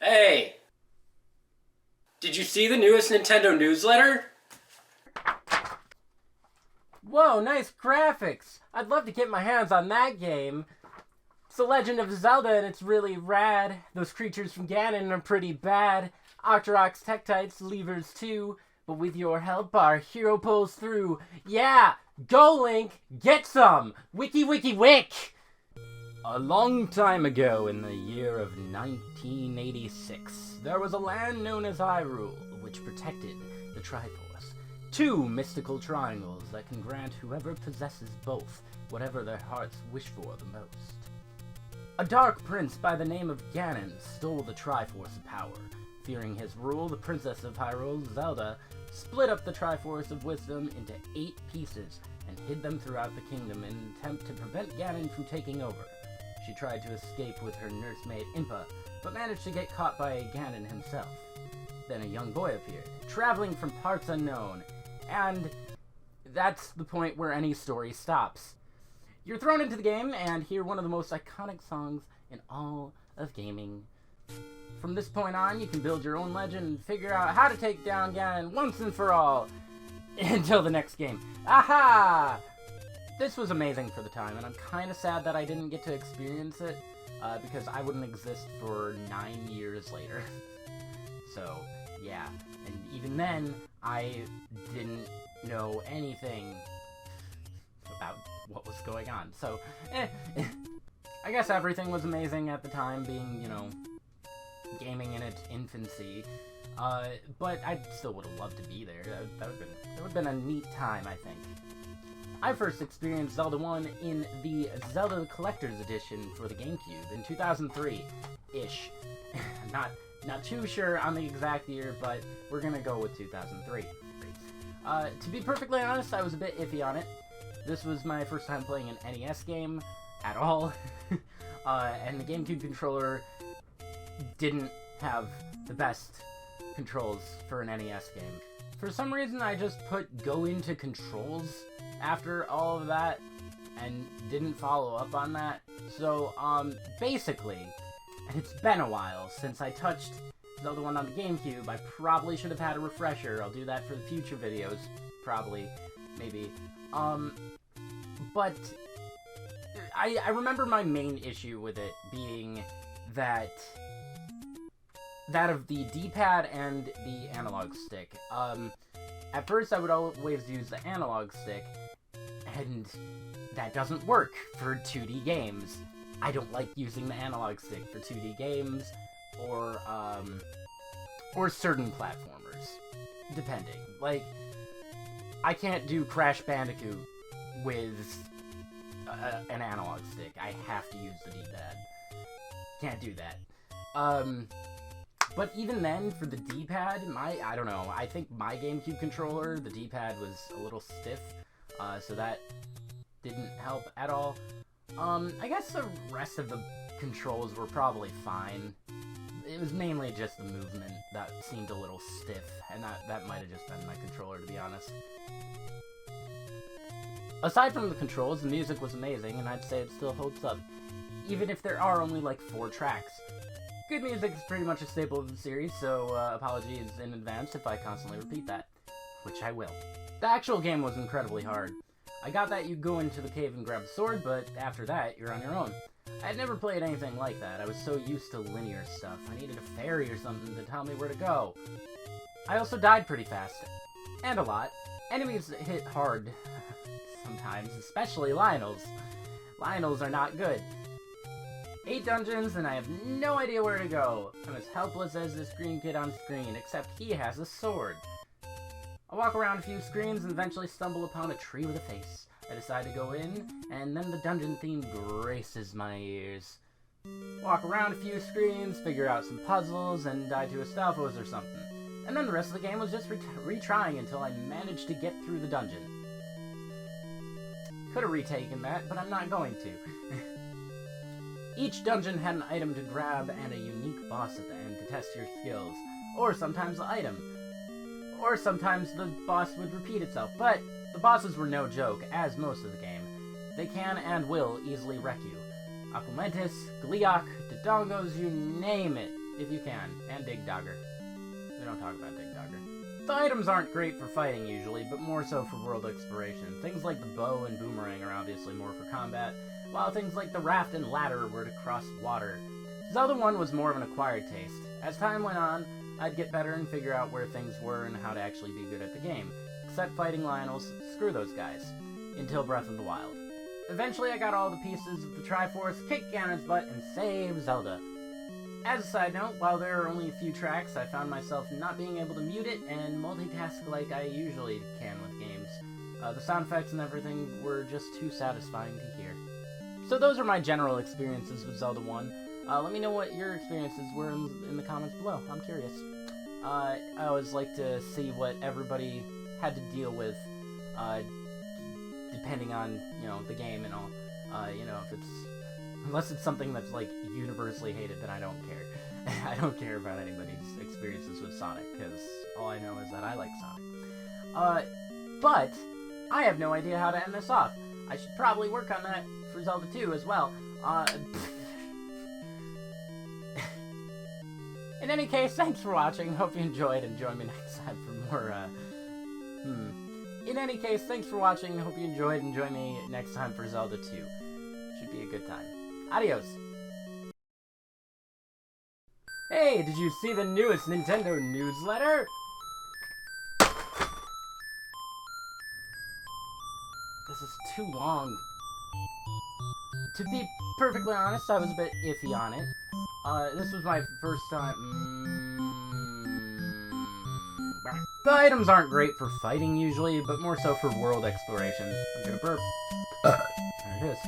Hey, did you see the newest Nintendo newsletter? Whoa, nice graphics! I'd love to get my hands on that game. It's The Legend of Zelda and it's really rad. Those creatures from Ganon are pretty bad. Octorok's Tektites, levers too. But with your help, our hero pulls through. Yeah! Go, Link! Get some! Wiki wiki wick! A long time ago in the year of 1986, there was a land known as Hyrule, which protected the Triforce. Two mystical triangles that can grant whoever possesses both whatever their hearts wish for the most. A dark prince by the name of Ganon stole the Triforce power. Fearing his rule, the princess of Hyrule, Zelda, split up the Triforce of Wisdom into 8 pieces and hid them throughout the kingdom in an attempt to prevent Ganon from taking over. She tried to escape with her nursemaid Impa, but managed to get caught by Ganon himself. Then a young boy appeared, traveling from parts unknown, and that's the point where any story stops. You're thrown into the game and hear one of the most iconic songs in all of gaming. From this point on, you can build your own legend and figure out how to take down Ganon once and for all, until the next game. Aha! This was amazing for the time, and I'm kind of sad that I didn't get to experience it, because I wouldn't exist for 9 years later. So, yeah. And even then, I didn't know anything about what was going on. So, I guess everything was amazing at the time, being, gaming in its infancy. But I still would have loved to be there. That would have been a neat time, I think. I first experienced Zelda 1 in the Zelda Collector's Edition for the GameCube in 2003-ish. Not too sure on the exact year, but we're gonna go with 2003. To be perfectly honest, I was a bit iffy on it. This was my first time playing an NES game at all, and the GameCube controller didn't have the best controls for an NES game. For some reason, I just put go into controls after all of that and didn't follow up on that. So, basically, and it's been a while since I touched Zelda 1 on the GameCube. I probably should have had a refresher. I'll do that for the future videos. Probably. Maybe. But I remember my main issue with it being that of the D-pad and the analog stick. At first I would always use the analog stick, and that doesn't work for 2D games. I don't like using the analog stick for 2D games, or certain platformers, depending. Like, I can't do Crash Bandicoot with an analog stick. I have to use the D-pad. Can't do that. But even then, for the D-pad, I don't know, I think my GameCube controller, the D-pad was a little stiff, so that didn't help at all. I guess the rest of the controls were probably fine. It was mainly just the movement that seemed a little stiff, and that might have just been my controller, to be honest. Aside from the controls, the music was amazing, and I'd say it still holds up, even if there are only like 4 tracks. Good music is pretty much a staple of the series, so apologies in advance if I constantly repeat that, which I will. The actual game was incredibly hard. I got that you go into the cave and grab the sword, but after that, you're on your own. I had never played anything like that. I was so used to linear stuff. I needed a fairy or something to tell me where to go. I also died pretty fast. And a lot. Enemies hit hard sometimes, especially Lionels. Lionels are not good. 8 dungeons, and I have no idea where to go. I'm as helpless as this green kid on screen, except he has a sword. I walk around a few screens and eventually stumble upon a tree with a face. I decide to go in, and then the dungeon theme graces my ears. Walk around a few screens, figure out some puzzles, and die to a Stalfos or something. And then the rest of the game was just retrying until I managed to get through the dungeon. Could have retaken that, but I'm not going to. Each dungeon had an item to grab and a unique boss at the end to test your skills. Or sometimes the item. Or sometimes the boss would repeat itself, but the bosses were no joke, as most of the game. They can and will easily wreck you. Akumentis, Gleeok, Dodongos, you name it. if you can. And Dig Dogger. We don't talk about Dig Dogger. The items aren't great for fighting usually, but more so for world exploration. Things like the bow and boomerang are obviously more for combat, while things like the raft and ladder were to cross water. Zelda 1 was more of an acquired taste. As time went on, I'd get better and figure out where things were and how to actually be good at the game. Except fighting Lionels, screw those guys. Until Breath of the Wild. Eventually I got all the pieces of the Triforce, kicked Ganon's butt, and saved Zelda. As a side note, while there are only a few tracks, I found myself not being able to mute it and multitask like I usually can with games. The sound effects and everything were just too satisfying to hear. So those are my general experiences with Zelda 1. Let me know what your experiences were in the comments below. I'm curious. I always like to see what everybody had to deal with, depending on, the game and all. Unless it's something that's, like, universally hated, then I don't care. I don't care about anybody's experiences with Sonic, because all I know is that I like Sonic. But I have no idea how to end this off. I should probably work on that for Zelda 2 as well. In any case, thanks for watching. Hope you enjoyed, and join me next time for more, In any case, thanks for watching. Hope you enjoyed, and join me next time for Zelda 2. Should be a good time. Adios! Hey, did you see the newest Nintendo newsletter? This is too long. To be perfectly honest, I was a bit iffy on it. This was my first time. The items aren't great for fighting usually, but more so for world exploration. I'm gonna burp. There it is.